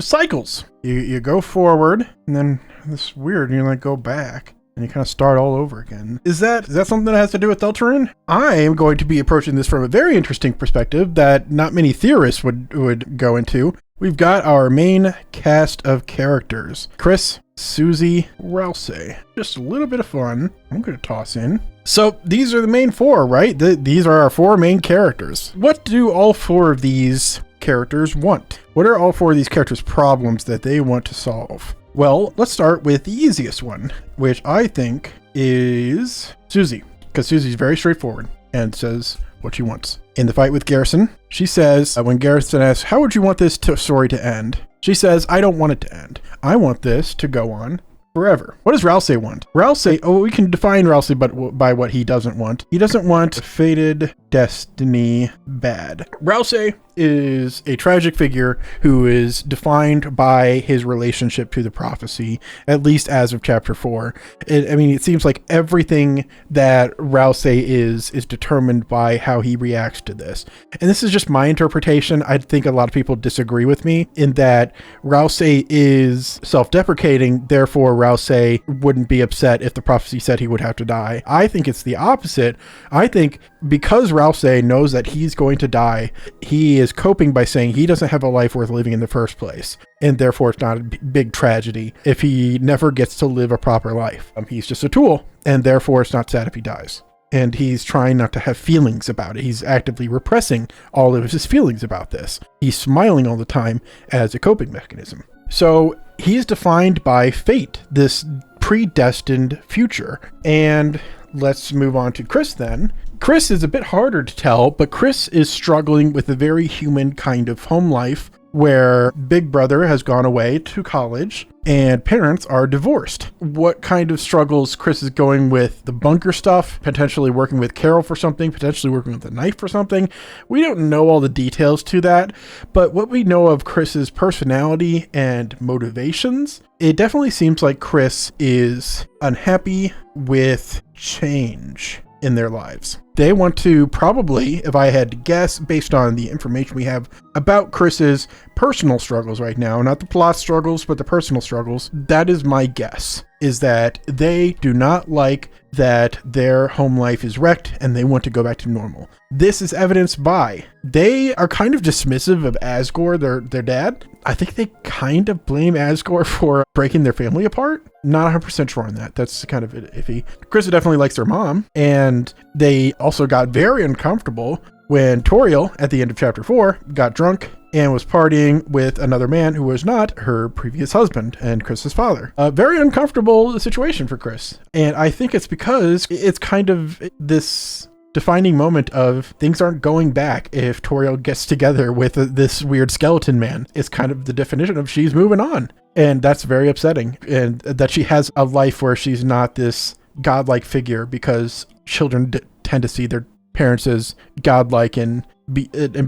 cycles. You go forward, and then this weird, you like go back, and you kind of start all over again. Is that something that has to do with Deltarune? I am going to be approaching this from a very interesting perspective that not many theorists would go into. We've got our main cast of characters. Kris, Susie, Rousey. Just a little bit of fun. I'm going to toss in. So these are the main four, right? These are our four main characters. What do all four of these characters want? What are all four of these characters' problems that they want to solve? Well, let's start with the easiest one, which I think is Susie, because Susie's very straightforward and says what she wants. In the fight with Garrison, she says, when Garrison asks, how would you want this story to end? She says, I don't want it to end. I want this to go on forever. What does Rousey want? Rousey, we can define Rousey by what he doesn't want. He doesn't want fated destiny bad. Rousey is a tragic figure who is defined by his relationship to the prophecy, at least as of chapter 4. It seems like everything that Rousey is determined by how he reacts to this. And this is just my interpretation. I think a lot of people disagree with me in that Rousey is self-deprecating, therefore Rousey wouldn't be upset if the prophecy said he would have to die. I think it's the opposite. I think because Rousey knows that he's going to die, he is coping by saying he doesn't have a life worth living in the first place, and therefore it's not a big tragedy if he never gets to live a proper life. He's just a tool, and therefore it's not sad if he dies. And he's trying not to have feelings about it. He's actively repressing all of his feelings about this. He's smiling all the time as a coping mechanism. So he's defined by fate, this predestined future. And let's move on to Kris then. Kris is a bit harder to tell, but Kris is struggling with a very human kind of home life where Big Brother has gone away to college and parents are divorced. What kind of struggles Kris is going with? The bunker stuff, potentially working with Carol for something, potentially working with a knife for something. We don't know all the details to that, but what we know of Kris's personality and motivations, it definitely seems like Kris is unhappy with change in their lives. They want to probably, if I had to guess, based on the information we have about Kris's personal struggles right now, not the plot struggles, but the personal struggles, that is my guess, is that they do not like that their home life is wrecked and they want to go back to normal. This is evidenced by, they are kind of dismissive of Asgore, their dad. I think they kind of blame Asgore for breaking their family apart. Not 100% sure on that. That's kind of iffy. Kris definitely likes their mom, and they also got very uncomfortable when Toriel, at the end of chapter 4, got drunk and was partying with another man who was not her previous husband and Kris's father. A very uncomfortable situation for Kris. And I think it's because it's kind of this defining moment of things aren't going back if Toriel gets together with this weird skeleton man. It's kind of the definition of she's moving on. And that's very upsetting. And that she has a life where she's not this godlike figure, because children tend to see their parents as godlike and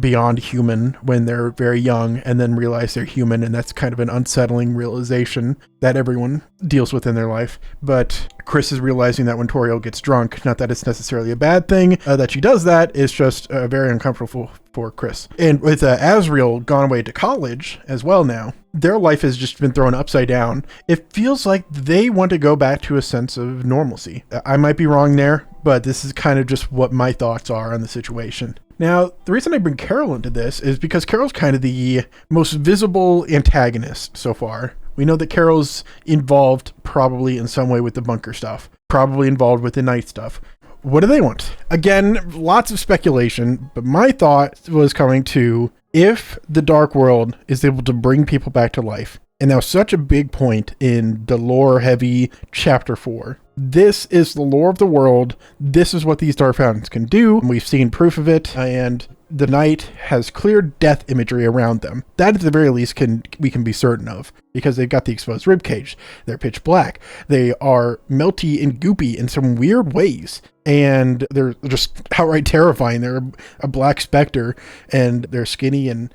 beyond human when they're very young, and then realize they're human, and that's kind of an unsettling realization that everyone deals with in their life. But Kris is realizing that when Toriel gets drunk, not that it's necessarily a bad thing that she does that, it's just very uncomfortable for Kris. And with Azriel gone away to college as well now, their life has just been thrown upside down. It feels like they want to go back to a sense of normalcy. I might be wrong there, but this is kind of just what my thoughts are on the situation. Now, the reason I bring Carol into this is because Carol's kind of the most visible antagonist so far. We know that Carol's involved probably in some way with the bunker stuff, probably involved with the night stuff. What do they want? Again, lots of speculation, but my thought was coming to, if the Dark World is able to bring people back to life, and that was such a big point in the lore-heavy chapter 4. This is the lore of the world. This is what these Dark Fountains can do. We've seen proof of it, and the night has clear death imagery around them. That, at the very least, we can be certain of, because they've got the exposed ribcage. They're pitch black. They are melty and goopy in some weird ways, and they're just outright terrifying. They're a black specter, and they're skinny and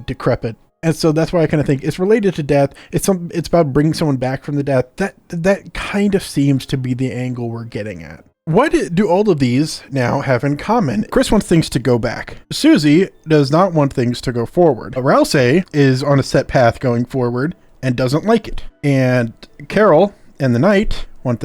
decrepit. And so that's why I kind of think it's related to death. It's about bringing someone back from the death. That kind of seems to be the angle we're getting at. what do all of these now have in common? Kris wants things to go back. Susie does not want things to go forward. Rouse is on a set path going forward and doesn't like it. And Carol and the Knight want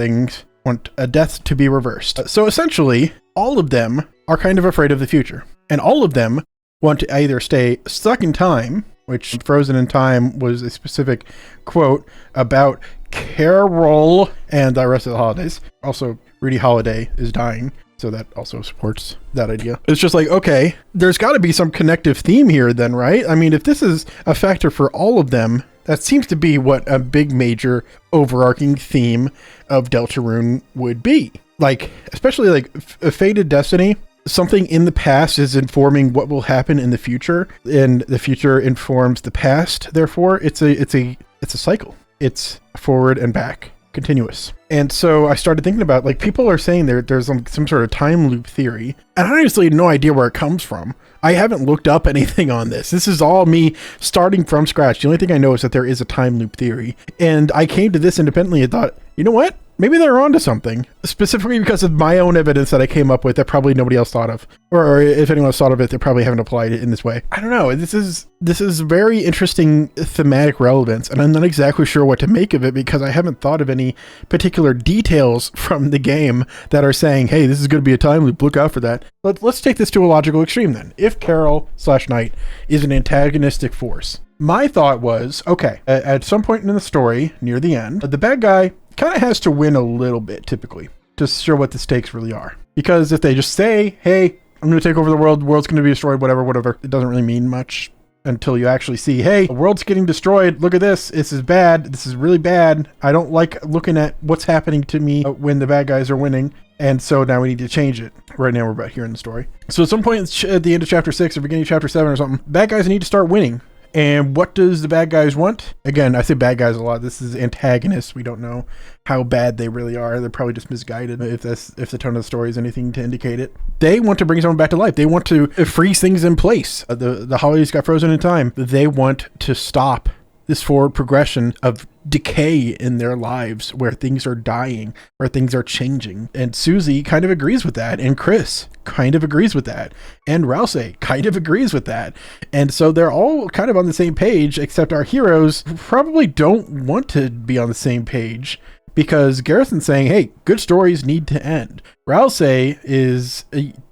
a death to be reversed. So essentially, all of them are kind of afraid of the future. And all of them want to either stay stuck in time, which Frozen in Time was a specific quote about Carol and the rest of the holidays. Also, Rudy Holiday is dying, so that also supports that idea. It's just like, okay, there's got to be some connective theme here then, right? I mean, if this is a factor for all of them, that seems to be what a big major overarching theme of Deltarune would be. Like, especially like a fated destiny. Something in the past is informing what will happen in the future, and the future informs the past. Therefore, it's a cycle. It's forward and back, continuous. And so I started thinking about, like, people are saying there's some sort of time loop theory, and I honestly have no idea where it comes from. I haven't looked up anything on this. This is all me starting from scratch. The only thing I know is that there is a time loop theory, and I came to this independently and thought, you know what? Maybe they're onto something, specifically because of my own evidence that I came up with that probably nobody else thought of. Or if anyone else thought of it, they probably haven't applied it in this way. I don't know. This is very interesting thematic relevance, and I'm not exactly sure what to make of it because I haven't thought of any particular details from the game that are saying, hey, this is going to be a time loop. Look out for that. Let's take this to a logical extreme then. If Carol/Knight is an antagonistic force, my thought was, okay, at some point in the story, near the end, the bad guy kind of has to win a little bit, typically, to show what the stakes really are. Because if they just say, hey, I'm going to take over the world's going to be destroyed, whatever, it doesn't really mean much until you actually see, hey, the world's getting destroyed, look at this is bad, this is really bad, I don't like looking at what's happening to me when the bad guys are winning, and so now we need to change it. Right now we're about here in the story. So at some point at the end of chapter 6 or beginning of chapter 7 or something, bad guys need to start winning. And what does the bad guys want? Again, I say bad guys a lot. This is antagonists. We don't know how bad they really are. They're probably just misguided if the tone of the story is anything to indicate it. They want to bring someone back to life. They want to freeze things in place. The holidays got frozen in time. They want to stop this forward progression of decay in their lives where things are dying, where things are changing. And Susie kind of agrees with that. And Kris kind of agrees with that. And Rouse kind of agrees with that. And so they're all kind of on the same page, except our heroes probably don't want to be on the same page because Garrison's saying, hey, good stories need to end. Rouse is,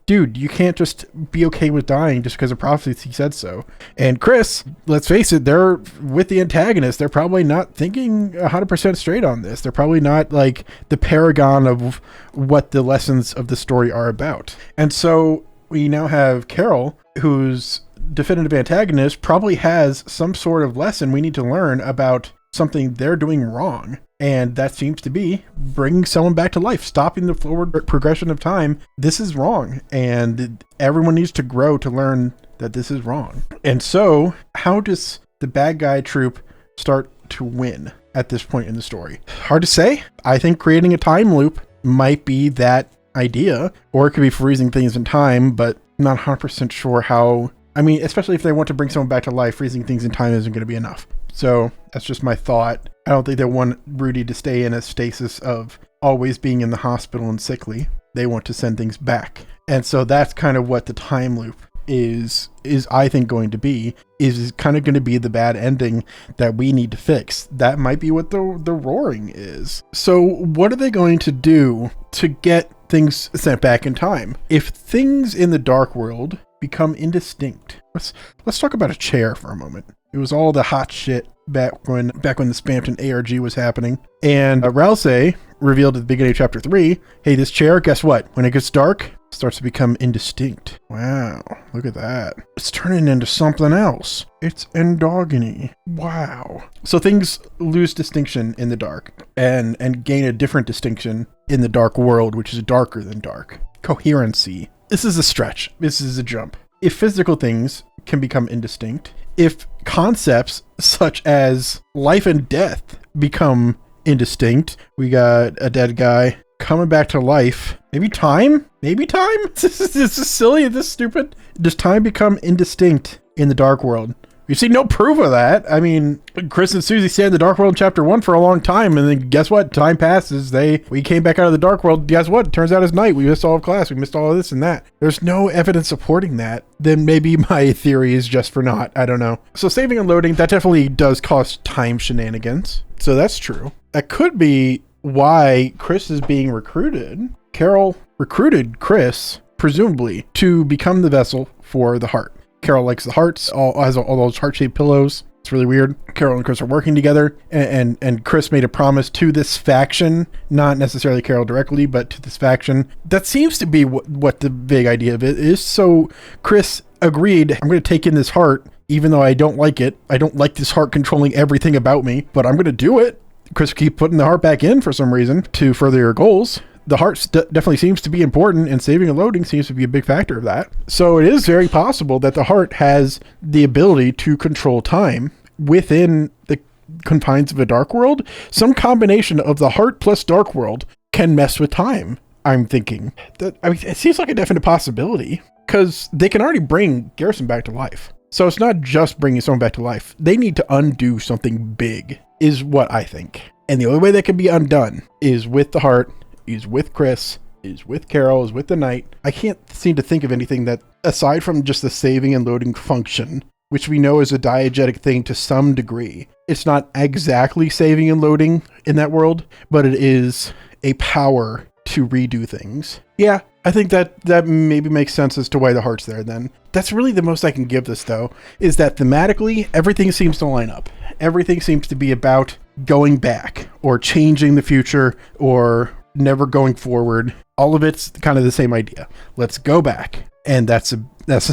dude, you can't just be okay with dying just because of prophecy said so. And Kris, let's face it, they're with the antagonist. They're probably not thinking 100% straight on this. They're probably not like the paragon of what the lessons of the story are about. And so we now have Carol, whose definitive antagonist probably has some sort of lesson we need to learn about something they're doing wrong. And that seems to be bringing someone back to life, stopping the forward progression of time. This is wrong. And everyone needs to grow to learn that this is wrong. And so how does the bad guy troop start to win at this point in the story? Hard to say. I think creating a time loop might be that idea, or it could be freezing things in time, but I'm not 100% sure how. I mean, especially if they want to bring someone back to life, freezing things in time isn't going to be enough. So that's just my thought. I don't think they want Rudy to stay in a stasis of always being in the hospital and sickly. They want to send things back. And so that's kind of what the time loop is I think going to be, is kind of going to be the bad ending that we need to fix. That might be what the roaring is. So what are they going to do to get things sent back in time? If things in the dark world become indistinct, let's talk about a chair for a moment. It was all the hot shit back when the Spampton ARG was happening. And Rouse revealed at the beginning of chapter 3, hey, this chair, guess what? When it gets dark, it starts to become indistinct. Wow, look at that. It's turning into something else. It's endogeny. Wow. So things lose distinction in the dark and gain a different distinction in the dark world, which is darker than dark. Coherency. This is a stretch. This is a jump. If physical things can become indistinct, if concepts such as life and death become indistinct, we got a dead guy coming back to life. Maybe time? This is silly. This is stupid. Does time become indistinct in the dark world? We've seen no proof of that. I mean, Kris and Susie stayed in the Dark World in Chapter 1 for a long time, and then guess what? Time passes. We came back out of the Dark World. Guess what? Turns out it's night. We missed all of class. We missed all of this and that. There's no evidence supporting that. Then maybe my theory is just for naught. I don't know. So saving and loading, that definitely does cause time shenanigans. So that's true. That could be why Kris is being recruited. Carol recruited Kris, presumably, to become the vessel for the heart. Carol likes the hearts, has all those heart-shaped pillows. It's really weird. Carol and Kris are working together, and Kris made a promise to this faction, not necessarily Carol directly, but to this faction. That seems to be what the big idea of it is. So Kris agreed, I'm going to take in this heart, even though I don't like it. I don't like this heart controlling everything about me, but I'm going to do it. Kris keep putting the heart back in for some reason to further your goals. The heart definitely seems to be important, and saving and loading seems to be a big factor of that. So it is very possible that the heart has the ability to control time within the confines of a dark world. Some combination of the heart plus dark world can mess with time, I'm thinking. It seems like a definite possibility, because they can already bring Garrison back to life. So it's not just bringing someone back to life. They need to undo something big, is what I think. And the only way that can be undone is with the heart, is with Kris, is with Carol, is with the Knight. I can't seem to think of anything that, aside from just the saving and loading function, which we know is a diegetic thing to some degree. It's not exactly saving and loading in that world, but it is a power to redo things. Yeah, I think that maybe makes sense as to why the heart's there then. That's really the most I can give this, though, is that thematically, everything seems to line up. Everything seems to be about going back, or changing the future, or never going forward. All of it's kind of the same idea. Let's go back. And that's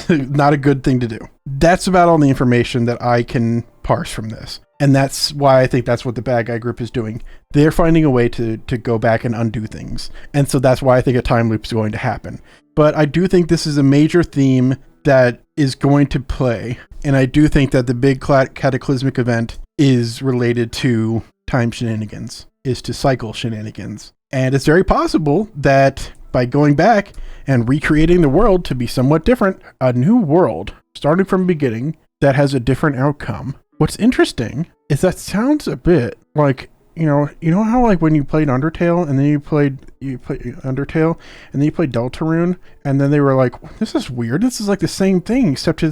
not a good thing to do. That's about all the information that I can parse from this. And that's why I think that's what the bad guy group is doing. They're finding a way to go back and undo things. And so that's why I think a time loop is going to happen. But I do think this is a major theme that is going to play. And I do think that the big cataclysmic event is related to time shenanigans, is to cycle shenanigans. And it's very possible that by going back and recreating the world to be somewhat different, a new world, starting from the beginning, that has a different outcome. What's interesting is that sounds a bit like, you know how like when you played Undertale and then you played Undertale and then you played Deltarune and then they were like, this is weird. This is like the same thing, except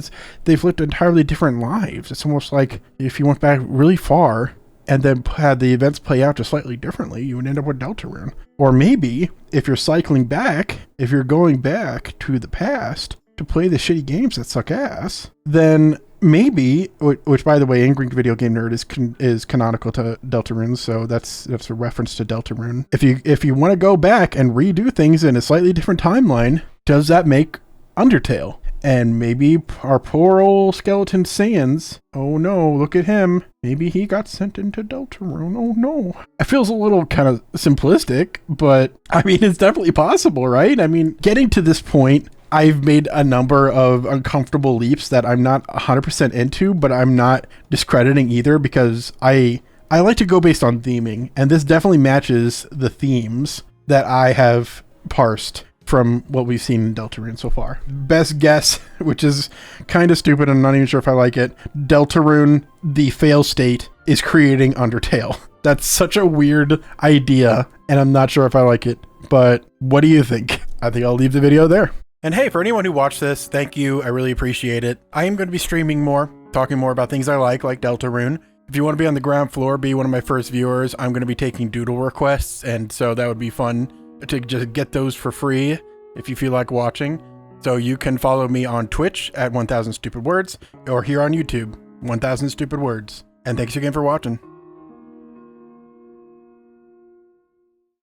they've lived entirely different lives. It's almost like if you went back really far and then had the events play out just slightly differently, you would end up with Deltarune. Or maybe, if you're cycling back, if you're going back to the past to play the shitty games that suck ass, then maybe, which by the way, Angry Video Game Nerd is canonical to Deltarune, so that's a reference to Deltarune. If you want to go back and redo things in a slightly different timeline, does that make Undertale? And maybe our poor old skeleton Sans, oh no, look at him. Maybe he got sent into Deltarune. Oh no. It feels a little kind of simplistic, but I mean, it's definitely possible, right? I mean, getting to this point, I've made a number of uncomfortable leaps that I'm not 100% into, but I'm not discrediting either, because I like to go based on theming, and this definitely matches the themes that I have parsed from what we've seen in Deltarune so far. Best guess, which is kind of stupid, I'm not even sure if I like it, Deltarune, the fail state, is creating Undertale. That's such a weird idea, and I'm not sure if I like it, but what do you think? I think I'll leave the video there. And hey, for anyone who watched this, thank you, I really appreciate it. I am going to be streaming more, talking more about things I like Deltarune. If you want to be on the ground floor, be one of my first viewers, I'm going to be taking doodle requests, and so that would be fun to just get those for free if you feel like watching. So you can follow me on Twitch at 1000 Stupid Words or here on YouTube, 1000 Stupid Words. And thanks again for watching.